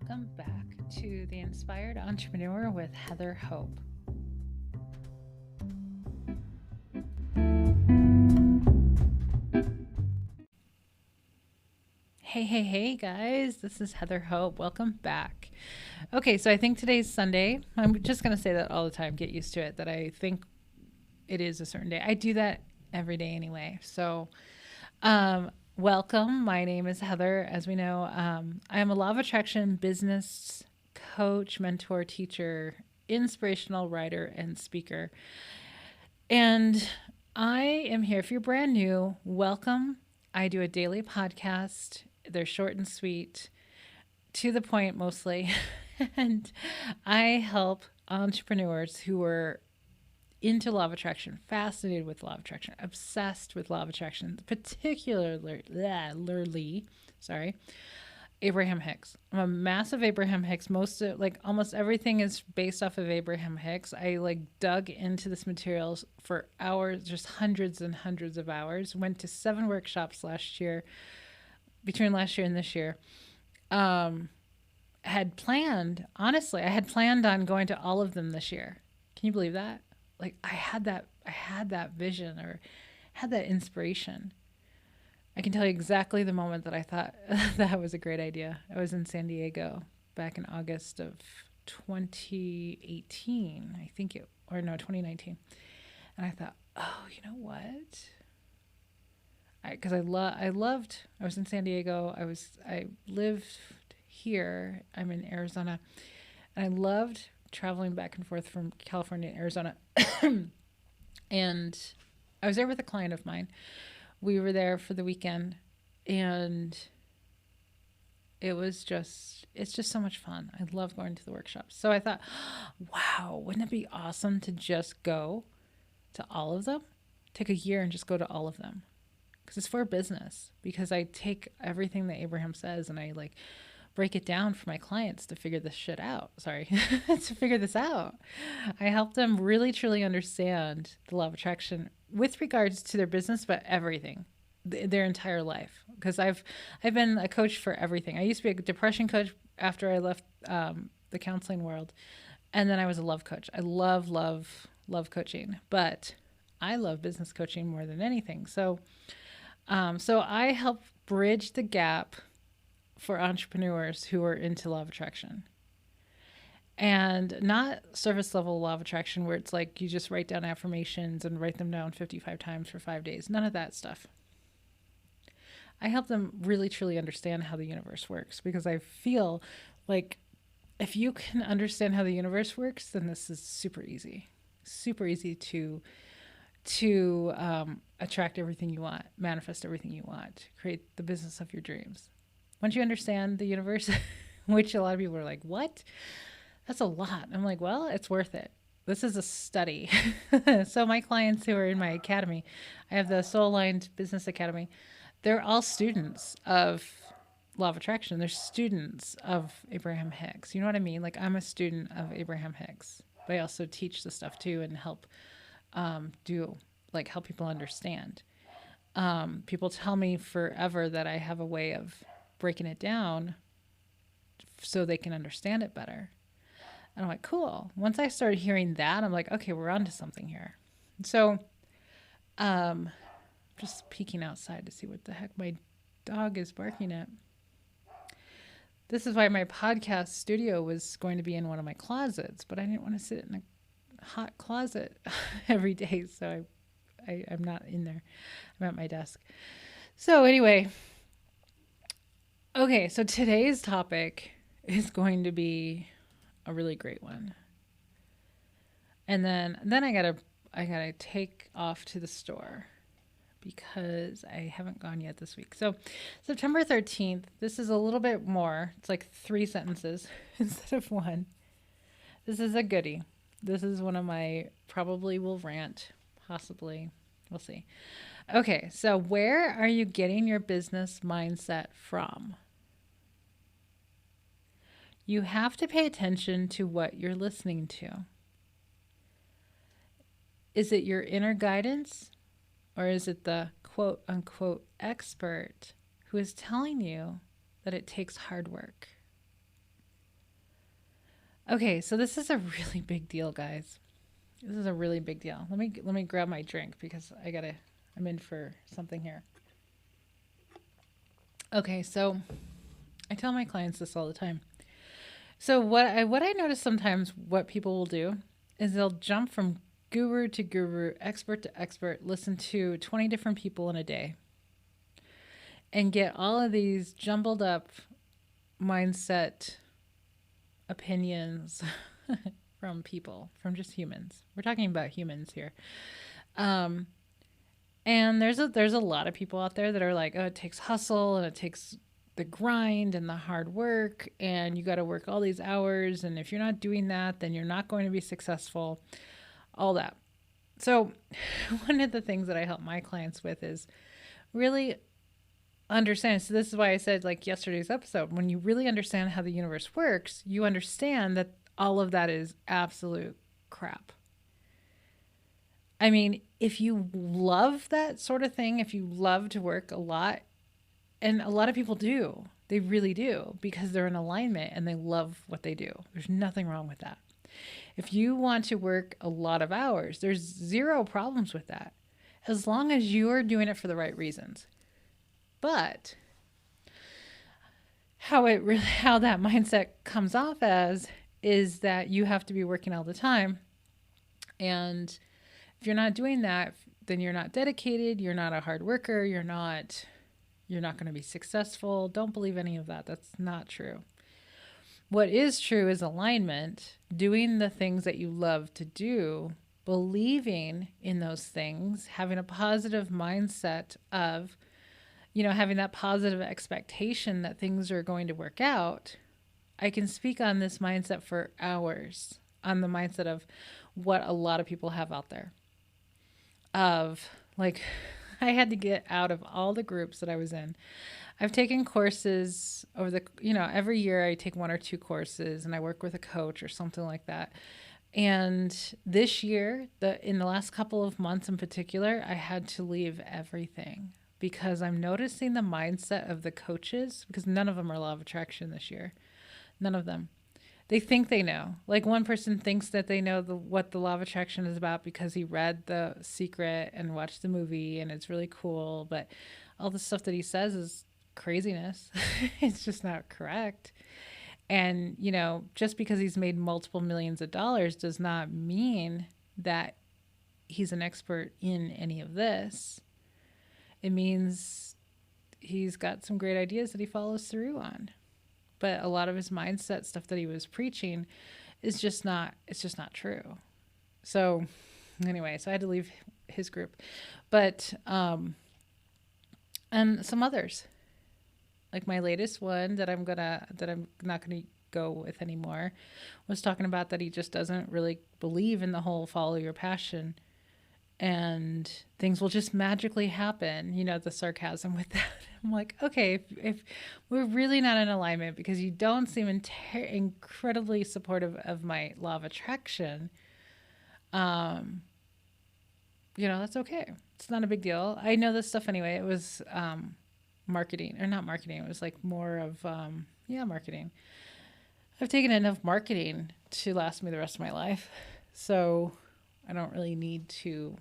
Welcome back to The Inspired Entrepreneur with Heather Hope. Hey, guys, this is Heather Hope. Welcome back. Okay, so I think today's Sunday. I'm just going to say that all the time. Get used to it, that I think it is a certain day. I do that every day anyway. So, welcome. My name is Heather. As we know, I am a law of attraction business coach, mentor, teacher, inspirational writer, and speaker. And I am here. If you're brand new, welcome. I do a daily podcast. They're short and sweet, to the point mostly. And I help entrepreneurs who are into law of attraction, fascinated with law of attraction, obsessed with law of attraction, particularly, Abraham Hicks. I'm a massive Abraham Hicks. Almost everything is based off of Abraham Hicks. I dug into this materials for hours, just hundreds and hundreds of hours. Went to 7 workshops last year, between last year and this year. Had planned on going to all of them this year. Can you believe that? I had that vision, or had that inspiration. I can tell you exactly the moment that I thought that was a great idea. I was in San Diego back in August of 2018, 2019. And I thought, oh, you know what? Because I was in San Diego. I lived here. I'm in Arizona. And I loved traveling back and forth from California to Arizona. And I was there with a client of mine. We were there for the weekend, and it's just so much fun. I love going to the workshops. So I thought, wow, wouldn't it be awesome to just go to all of them? Take a year and just go to all of them. Because it's for business. Because I take everything that Abraham says and I break it down for my clients to figure this shit out. To figure this out. I help them really, truly understand the law of attraction with regards to their business, but everything, their entire life. Because I've been a coach for everything. I used to be a depression coach after I left the counseling world. And then I was a love coach. I love coaching, but I love business coaching more than anything. So I help bridge the gap for entrepreneurs who are into law of attraction. And not surface level law of attraction where it's you just write down affirmations and write them down 55 times for 5 days. None of that stuff. I help them really truly understand how the universe works, because I feel like if you can understand how the universe works, then this is super easy. Super easy to attract everything you want, manifest everything you want, create the business of your dreams. Once you understand the universe, which a lot of people are like, what? That's a lot. I'm like, well, it's worth it. This is a study. So my clients who are in my academy, I have the Soul Aligned Business Academy. They're all students of law of attraction. They're students of Abraham Hicks. You know what I mean? I'm a student of Abraham Hicks, but I also teach the stuff too and help help people understand. People tell me forever that I have a way of breaking it down so they can understand it better. And I'm like, cool. Once I started hearing that, I'm like, okay, we're onto something here. So, just peeking outside to see what the heck my dog is barking at. This is why my podcast studio was going to be in one of my closets, but I didn't want to sit in a hot closet every day. So I'm not in there. I'm at my desk. So anyway, okay, so today's topic is going to be a really great one. And then I gotta take off to the store because I haven't gone yet this week. So September 13th, this is a little bit more. It's 3 sentences instead of 1. This is a goodie. This is one of my probably will rant, possibly. We'll see. Okay, so where are you getting your business mindset from? You have to pay attention to what you're listening to. Is it your inner guidance, or is it the quote unquote expert who is telling you that it takes hard work? Okay, so this is a really big deal, guys. This is a really big deal. Let me grab my drink because I'm in for something here. Okay, so I tell my clients this all the time. So what I notice sometimes what people will do is they'll jump from guru to guru, expert to expert, listen to 20 different people in a day and get all of these jumbled up mindset opinions from people, from just humans. We're talking about humans here. Um, and there's a lot of people out there that are like, oh, it takes hustle and it takes the grind and the hard work and you got to work all these hours and if you're not doing that, then you're not going to be successful. All that. So, one of the things that I help my clients with is really understand. So, this is why I said, like yesterday's episode, when you really understand how the universe works, you understand that all of that is absolute crap. I mean, if you love that sort of thing, if you love to work a lot, and a lot of people do, they really do, because they're in alignment and they love what they do. There's nothing wrong with that. If you want to work a lot of hours, there's zero problems with that, as long as you're doing it for the right reasons. But how that mindset comes off as is that you have to be working all the time, and if you're not doing that, then you're not dedicated, you're not a hard worker, you're not going to be successful. Don't believe any of that. That's not true. What is true is alignment, doing the things that you love to do, believing in those things, having a positive mindset of, having that positive expectation that things are going to work out. I can speak on this mindset for hours, on the mindset of what a lot of people have out there. Of like, I had to get out of all the groups that I was in. I've taken courses over every year I take one or two courses and I work with a coach or something like that. And this year, in the last couple of months in particular, I had to leave everything because I'm noticing the mindset of the coaches, because none of them are law of attraction this year. None of them. They think they know. Like one person thinks that they know what the law of attraction is about because he read The Secret and watched the movie and it's really cool. But all the stuff that he says is craziness. It's just not correct. And, just because he's made multiple millions of dollars does not mean that he's an expert in any of this. It means he's got some great ideas that he follows through on. But a lot of his mindset stuff that he was preaching is just not true. So anyway, so I had to leave his group. But and some others. Like my latest one that I'm not gonna go with anymore was talking about that he just doesn't really believe in the whole follow your passion and things will just magically happen, the sarcasm with that. I'm like, okay, if we're really not in alignment because you don't seem incredibly supportive of my law of attraction, that's okay. It's not a big deal. I know this stuff anyway. It was marketing, or not marketing. It was like more of, marketing. I've taken enough marketing to last me the rest of my life. So I don't really need to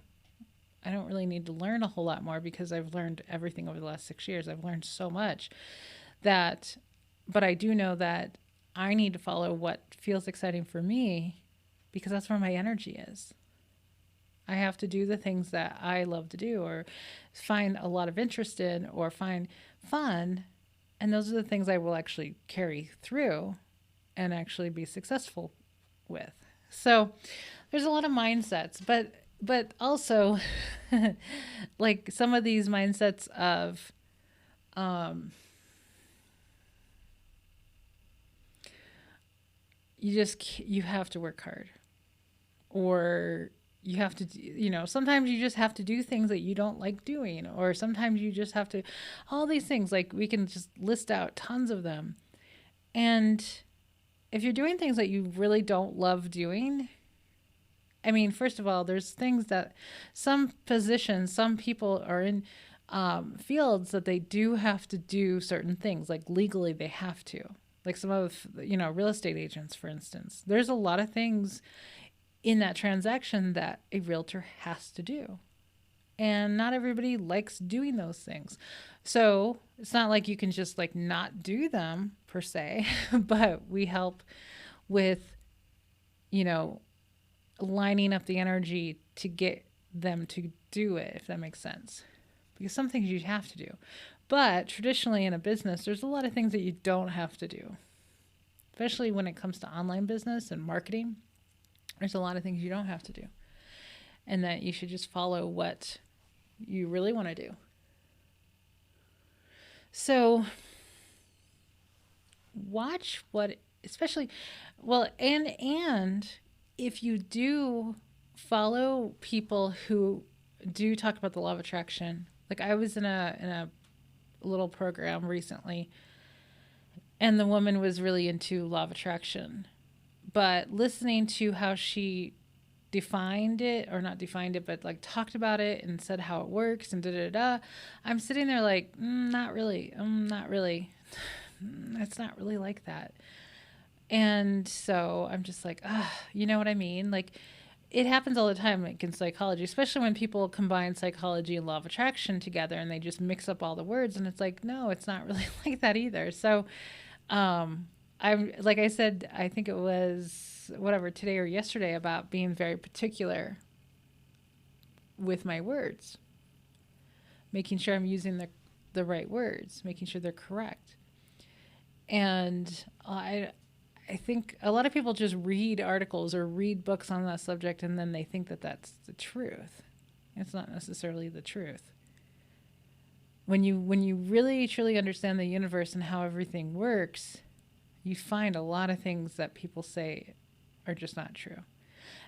learn a whole lot more because I've learned everything over the last 6 years. I've learned so much but I do know that I need to follow what feels exciting for me because that's where my energy is. I have to do the things that I love to do or find a lot of interest in or find fun. And those are the things I will actually carry through and actually be successful with. So there's a lot of mindsets, but also like some of these mindsets of you have to work hard, or you have to, sometimes you just have to do things that you don't like doing, or sometimes you just have to, all these things, like we can just list out tons of them. And if you're doing things that you really don't love doing, I mean, first of all, there's things that some positions, some people are in fields that they do have to do certain things, like legally they have to. like some of, real estate agents, for instance. There's a lot of things in that transaction that a realtor has to do. And not everybody likes doing those things. So it's not like you can just like not do them per se, but we help with, you know, lining up the energy to get them to do it, if that makes sense. Because some things you have to do. But traditionally in a business, there's a lot of things that you don't have to do, especially when it comes to online business and marketing. There's a lot of things you don't have to do, and that you should just follow what you really want to do. So watch what, especially, well, and if you do follow people who do talk about the law of attraction, like I was in a little program recently, and the woman was really into law of attraction, but listening to how she defined it, or not defined it, but like talked about it and said how it works and I'm sitting there like, not really. It's not really like that. And so I'm just like, you know what I mean? Like, it happens all the time, like in psychology, especially when people combine psychology and law of attraction together and they just mix up all the words. And it's like, no, it's not really like that either. So, I'm, like I said, I think it was whatever, today or yesterday, about being very particular with my words, making sure I'm using the right words, making sure they're correct. And I think a lot of people just read articles or read books on that subject, and then they think that that's the truth. It's not necessarily the truth. When you really truly understand the universe and how everything works, you find a lot of things that people say are just not true.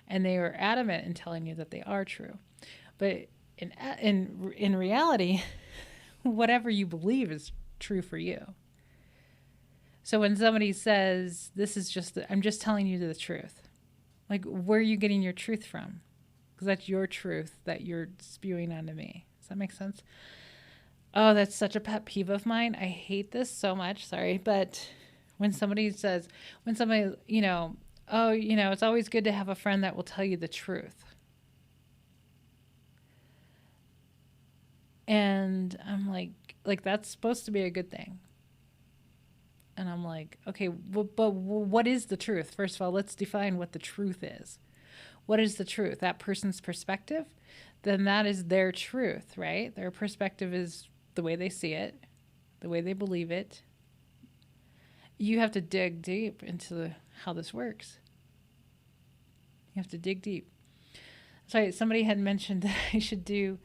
And they are adamant in telling you that they are true. But in reality, whatever you believe is true for you. So when somebody says, I'm just telling you the truth. Like, where are you getting your truth from? Because that's your truth that you're spewing onto me. Does that make sense? Oh, that's such a pet peeve of mine. I hate this so much. Sorry. But when somebody, it's always good to have a friend that will tell you the truth. And I'm like that's supposed to be a good thing. And I'm like, okay, but what is the truth? First of all, let's define what the truth is. What is the truth? That person's perspective? Then that is their truth, right? Their perspective is the way they see it, the way they believe it. You have to dig deep into how this works. You have to dig deep. So somebody had mentioned that I should do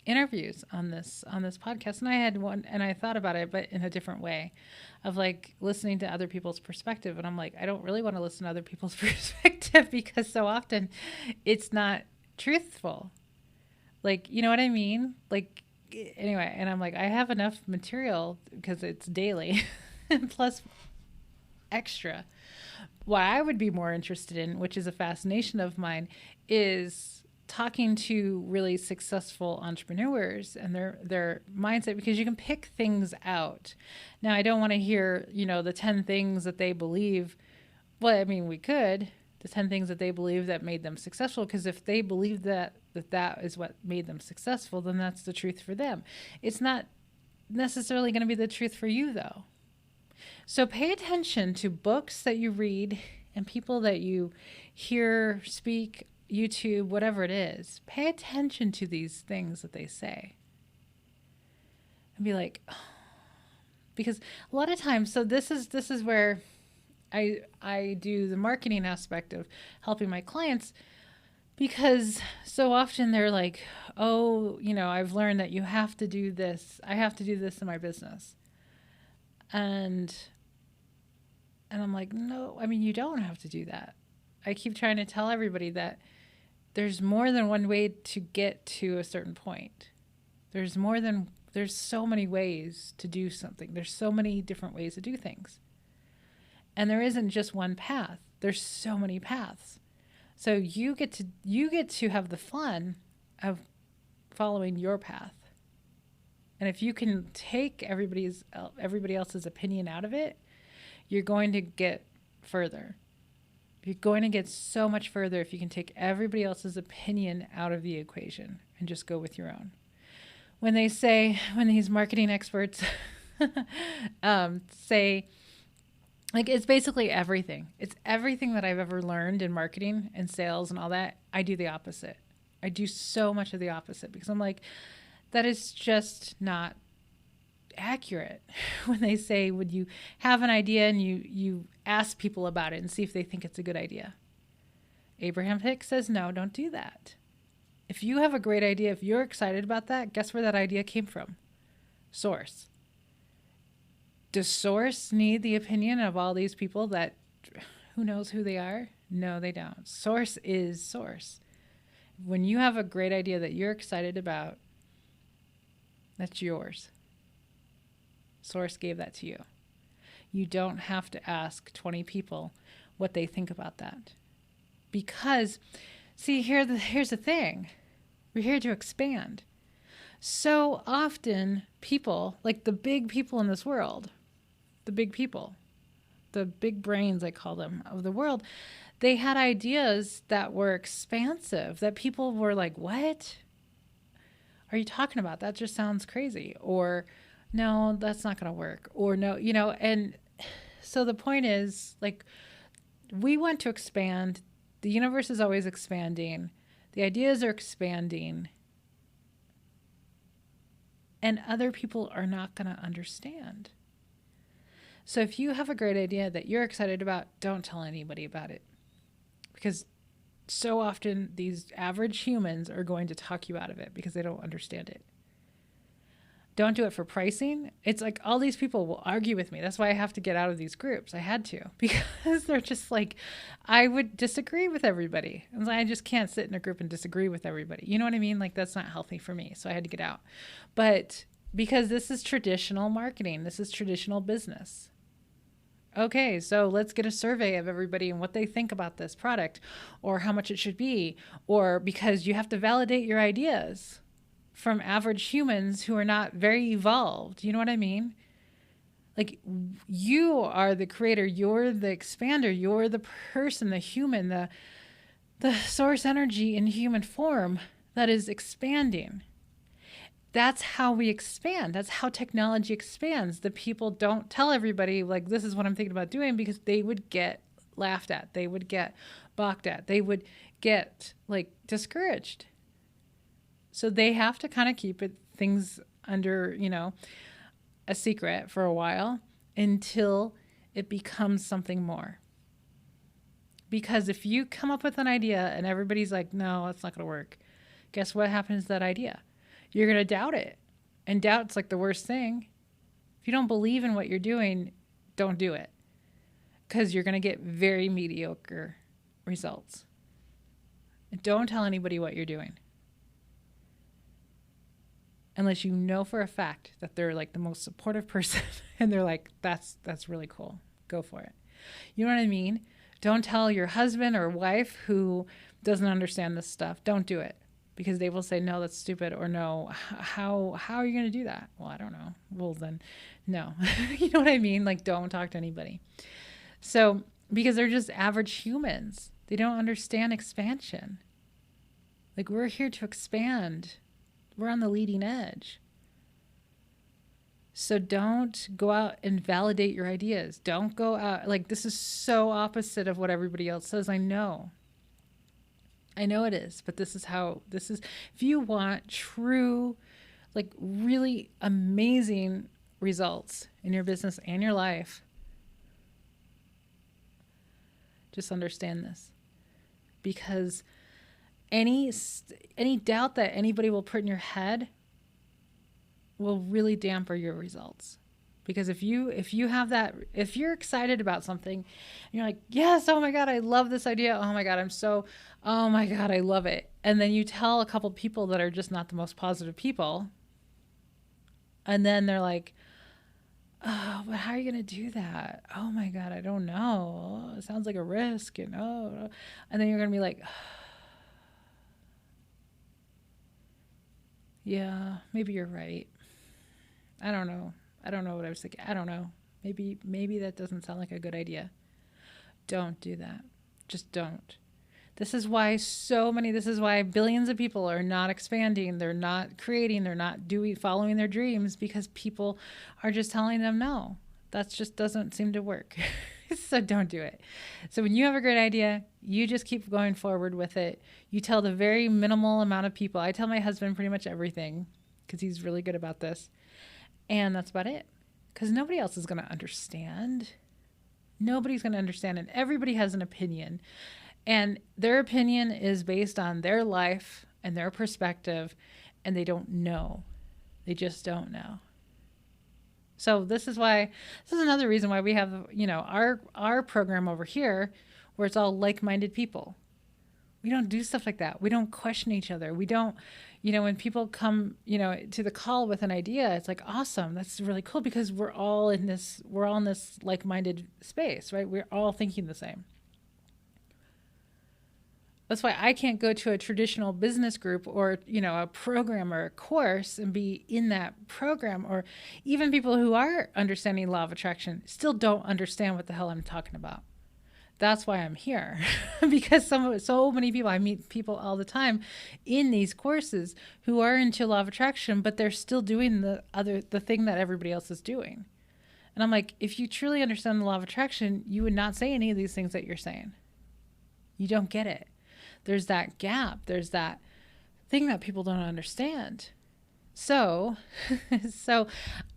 interviews on this podcast, and I had one, and I thought about it, but in a different way, of like listening to other people's perspective. And I'm like, I don't really want to listen to other people's perspective, because so often it's not truthful. Like, you know what I mean? Like, anyway, and I'm like, I have enough material because it's daily plus extra. What I would be more interested in, which is a fascination of mine, is talking to really successful entrepreneurs and their mindset, because you can pick things out. Now, I don't want to hear, the 10 things that they believe. Well, I mean, we could, the 10 things that they believe that made them successful, because if they believe that is what made them successful, then that's the truth for them. It's not necessarily going to be the truth for you, though. So pay attention to books that you read and people that you hear speak, YouTube, whatever it is. Pay attention to these things that they say. And be like, oh. Because a lot of times, so this is where I do the marketing aspect of helping my clients, because so often they're like, oh, I've learned that you have to do this. I have to do this in my business. And I'm like, no, I mean, you don't have to do that. I keep trying to tell everybody that there's more than one way to get to a certain point. There's so many ways to do something. There's so many different ways to do things. And there isn't just one path. There's so many paths. So you get to have the fun of following your path. And if you can take everybody else's opinion out of it, you're going to get further. You're going to get so much further if you can take everybody else's opinion out of the equation and just go with your own. When these marketing experts say, like, it's basically everything. It's everything that I've ever learned in marketing and sales and all that. I do the opposite. I do so much of the opposite because I'm like, that is just not accurate. When they say, would you have an idea, and you ask people about it and see if they think it's a good idea. Abraham Hicks says, no, don't do that. If you have a great idea, if you're excited about that, guess where that idea came from? Source. Does Source need the opinion of all these people that who knows who they are? No, they don't. Source is Source. When you have a great idea that you're excited about, that's yours. Source gave that to you. You don't have to ask 20 people what they think about that. Because, see, here's the thing. We're here to expand. So often people, like the big people in this world, the big people, the big brains, I call them, of the world, they had ideas that were expansive, that people were like, what are you talking about? That just sounds crazy. Or, no, that's not going to work. Or no, and so the point is, like, we want to expand. The universe is always expanding. The ideas are expanding. And other people are not going to understand. So if you have a great idea that you're excited about, don't tell anybody about it. Because so often these average humans are going to talk you out of it because they don't understand it. Don't do it for pricing. It's like all these people will argue with me. That's why I have to get out of these groups. I had to, because they're just like, I would disagree with everybody. And I just can't sit in a group and disagree with everybody. You know what I mean? Like, that's not healthy for me. So I had to get out. But because this is traditional marketing, this is traditional business. Okay, so let's get a survey of everybody and what they think about this product, or how much it should be, or because you have to validate your ideas from average humans who are not very evolved. You know what I mean? Like, you are the creator, you're the expander, you're the person, the human, the source energy in human form that is expanding. That's how we expand. That's how technology expands. The people don't tell everybody, like, this is what I'm thinking about doing, because they would get laughed at. They would get balked at. They would get, like, discouraged. So they have to kind of keep things under, a secret for a while until it becomes something more. Because if you come up with an idea and everybody's like, no, it's not going to work, guess what happens to that idea? You're going to doubt it. And doubt's like the worst thing. If you don't believe in what you're doing, don't do it. Because you're going to get very mediocre results. And don't tell anybody what you're doing. Unless you know for a fact that they're like the most supportive person and they're like, that's really cool. Go for it. You know what I mean? Don't tell your husband or wife who doesn't understand this stuff. Don't do it, because they will say, no, that's stupid, or no, how are you going to do that? Well, I don't know. Well, then no. You know what I mean? Like, don't talk to anybody. So, because they're just average humans. They don't understand expansion. Like, we're here to expand. We're on the leading edge. So don't go out and validate your ideas. Don't go out. Like, this is so opposite of what everybody else says. I know it is, but this is, if you want true, like, really amazing results in your business and your life, just understand this. Because any doubt that anybody will put in your head will really dampen your results. Because if you have that, if you're excited about something and you're like, yes, oh my God, I love this idea. Oh my God, oh my God, I love it. And then you tell a couple people that are just not the most positive people. And then they're like, oh, but how are you going to do that? Oh my God, I don't know. It sounds like a risk, And then you're going to be like, yeah, maybe you're right. I don't know. I don't know what I was thinking. I don't know. Maybe that doesn't sound like a good idea. Don't do that. Just don't. This is why billions of people are not expanding, they're not creating, they're not following their dreams, because people are just telling them no. That just doesn't seem to work. So don't do it. So when you have a great idea, you just keep going forward with it. You tell the very minimal amount of people. I tell my husband pretty much everything because he's really good about this. And that's about it. Because nobody else is going to understand. Nobody's going to understand. And everybody has an opinion. And their opinion is based on their life and their perspective, and they don't know. They just don't know. So this is another reason why we have, our program over here where it's all like-minded people. We don't do stuff like that. We don't question each other. We don't, when people come, to the call with an idea, it's like, awesome. That's really cool because we're all in this like-minded space, right? We're all thinking the same. That's why I can't go to a traditional business group or, a program or a course and be in that program, or even people who are understanding law of attraction still don't understand what the hell I'm talking about. That's why I'm here because so many people, I meet people all the time in these courses who are into law of attraction, but they're still doing the thing that everybody else is doing. And I'm like, if you truly understand the law of attraction, you would not say any of these things that you're saying. You don't get it. There's that gap. There's that thing that people don't understand. So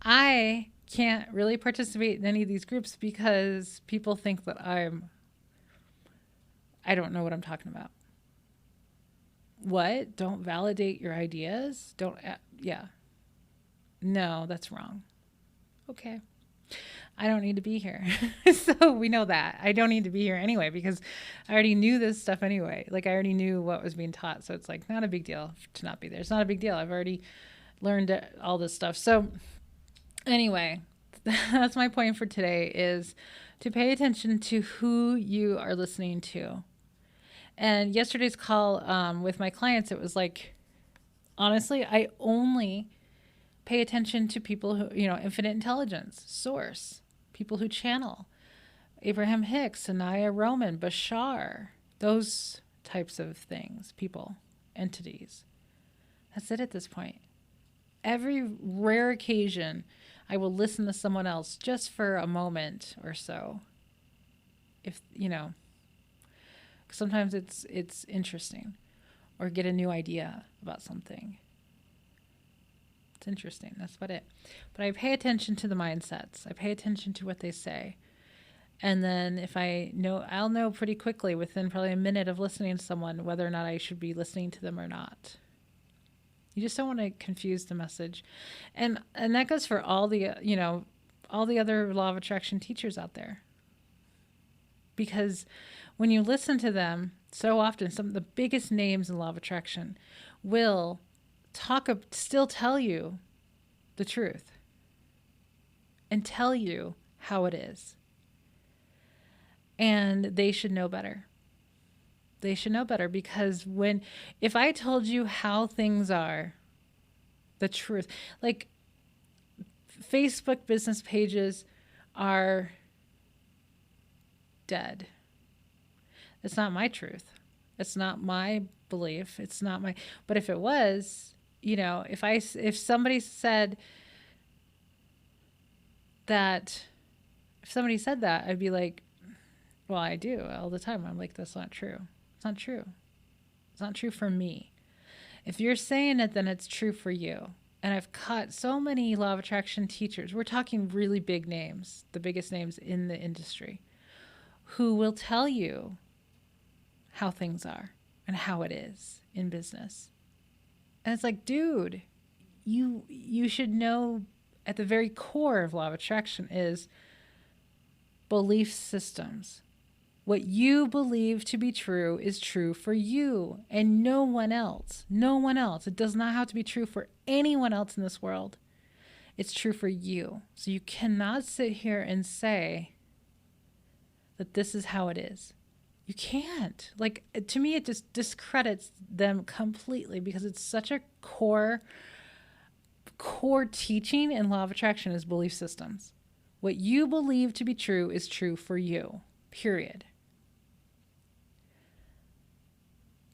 I can't really participate in any of these groups because people think that I don't know what I'm talking about. What? Don't validate your ideas? Yeah. No, that's wrong. Okay. I don't need to be here. So we know that. I don't need to be here anyway because I already knew this stuff anyway. Like I already knew what was being taught. So it's like not a big deal to not be there. It's not a big deal. I've already learned all this stuff. So anyway, that's my point for today, is to pay attention to who you are listening to. And yesterday's call with my clients, it was like, honestly, I only pay attention to people who, infinite intelligence, source, people who channel, Abraham Hicks, Anaya Roman, Bashar, those types of things, people, entities. That's it at this point. Every rare occasion, I will listen to someone else just for a moment or so. If, sometimes it's interesting, or get a new idea about something. It's interesting. That's about it. But I pay attention to the mindsets. I pay attention to what they say. And then if I'll know pretty quickly within probably a minute of listening to someone whether or not I should be listening to them or not. You just don't want to confuse the message. And that goes for all the other law of attraction teachers out there. Because when you listen to them, so often some of the biggest names in law of attraction will still tell you the truth and tell you how it is. And they should know better. They should know better because if I told you how things are, the truth, like Facebook business pages are dead. It's not my truth. It's not my belief. It's not but if it was, if somebody said that, I'd be like, well, I do all the time. I'm like, that's not true. It's not true. It's not true for me. If you're saying it, then it's true for you. And I've caught so many law of attraction teachers. We're talking really big names, the biggest names in the industry, who will tell you how things are and how it is in business. And it's like, dude, you should know at the very core of law of attraction is belief systems. What you believe to be true is true for you and no one else. No one else. It does not have to be true for anyone else in this world. It's true for you. So you cannot sit here and say that this is how it is. You can't. Like, to me, it just discredits them completely because it's such a core core teaching in law of attraction is belief systems. What you believe to be true is true for you, period.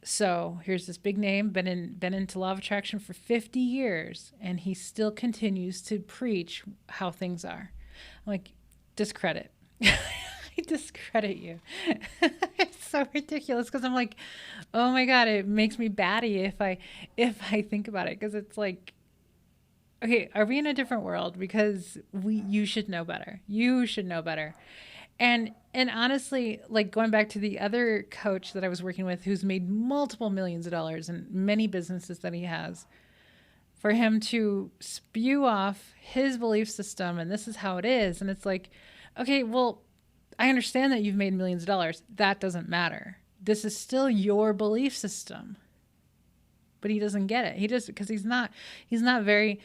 So here's this big name, been into law of attraction for 50 years, and he still continues to preach how things are. I'm like, discredit. I discredit you. It's so ridiculous because I'm like, oh my God, it makes me batty if I think about it, because it's like, okay, are we in a different world? Because you should know better. You should know better. And honestly, like going back to the other coach that I was working with who's made multiple millions of dollars in many businesses that he has, for him to spew off his belief system and this is how it is. And it's like, okay, well, I understand that you've made millions of dollars. That doesn't matter. This is still your belief system. But he doesn't get it. He just, because he's not very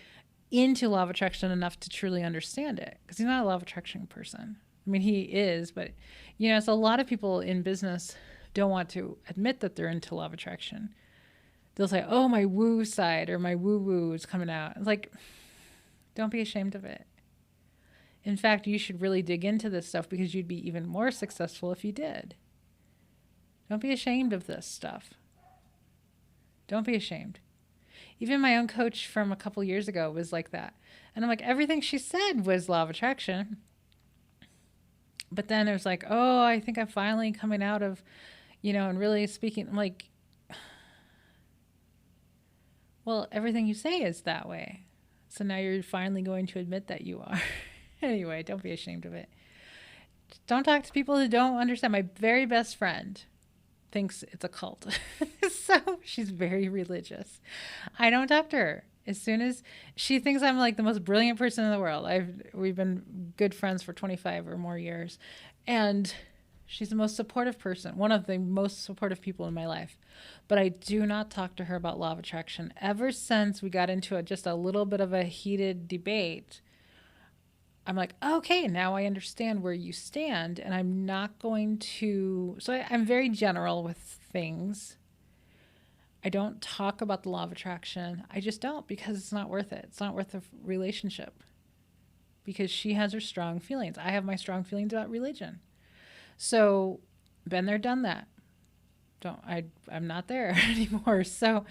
into law of attraction enough to truly understand it, because he's not a law of attraction person. I mean, he is, but it's a lot of people in business don't want to admit that they're into law of attraction. They'll say, oh, my woo side or my woo woo is coming out. It's like, don't be ashamed of it. In fact, you should really dig into this stuff, because you'd be even more successful if you did. Don't be ashamed of this stuff. Don't be ashamed. Even my own coach from a couple years ago was like that. And I'm like, everything she said was law of attraction. But then it was like, oh, I think I'm finally coming out of, and really speaking. I'm like, well, everything you say is that way. So now you're finally going to admit that you are. Anyway, don't be ashamed of it. Don't talk to people who don't understand. My very best friend thinks it's a cult. So she's very religious. I don't talk to her. As soon as she thinks I'm like the most brilliant person in the world, we've been good friends for 25 or more years, and she's the most supportive person, one of the most supportive people in my life. But I do not talk to her about law of attraction. Ever since we got into just a little bit of a heated debate, I'm like, okay, now I understand where you stand, and I'm not going to. So I'm very general with things. I don't talk about the law of attraction. I just don't, because it's not worth it. It's not worth the relationship, because she has her strong feelings. I have my strong feelings about religion. So been there, done that. I'm not there anymore. So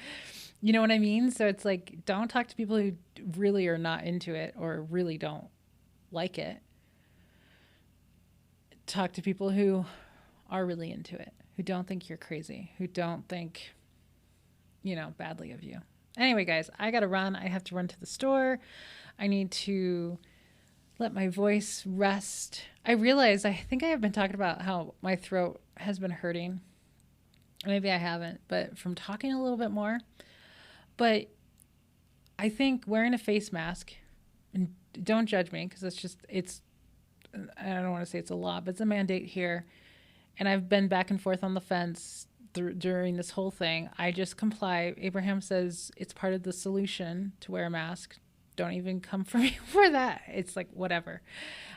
you know what I mean? So it's like, don't talk to people who really are not into it or really don't like it. Talk to people who are really into it, who don't think you're crazy, who don't think badly of you. Anyway, guys, I got to run. I have to run to the store. I need to let my voice rest. I realize I think I have been talking about how my throat has been hurting. Maybe I haven't, but from talking a little bit more. But I think wearing a face mask, and don't judge me, because I don't want to say it's a law, but it's a mandate here. And I've been back and forth on the fence during this whole thing. I just comply. Abraham says it's part of the solution to wear a mask. Don't even come for me for that. It's like, whatever.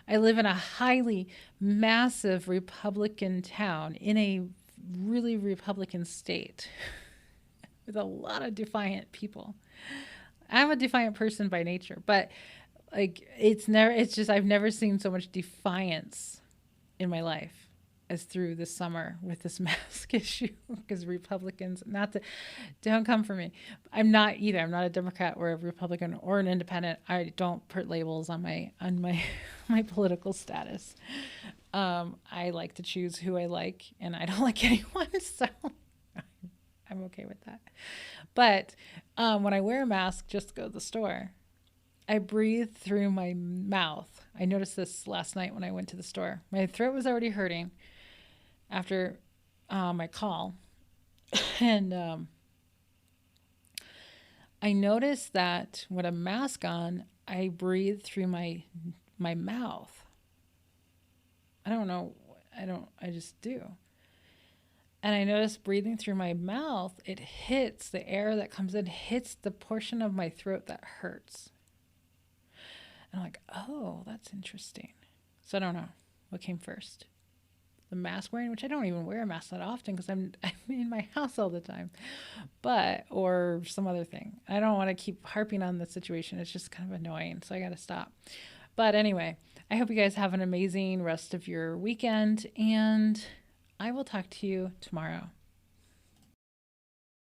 I live in a highly massive Republican town in a really Republican state with a lot of defiant people. I'm a defiant person by nature, but like, I've never seen so much defiance in my life as through this summer with this mask issue, because Republicans, don't come for me. I'm not either. I'm not a Democrat or a Republican or an independent. I don't put labels on my my political status. I like to choose who I like, and I don't like anyone, so I'm okay with that. But when I wear a mask just to go to the store, I breathe through my mouth. I noticed this last night when I went to the store. My throat was already hurting after my call. And I noticed that with a mask on, I breathe through my mouth. I don't know. I just do. And I noticed breathing through my mouth, it hits, the air that comes in hits the portion of my throat that hurts. And I'm like, oh, that's interesting. So I don't know what came first, the mask wearing, which I don't even wear a mask that often because I'm in my house all the time, but or some other thing. I don't want to keep harping on the situation. It's just kind of annoying, so I got to stop. But anyway, I hope you guys have an amazing rest of your weekend, and I will talk to you tomorrow.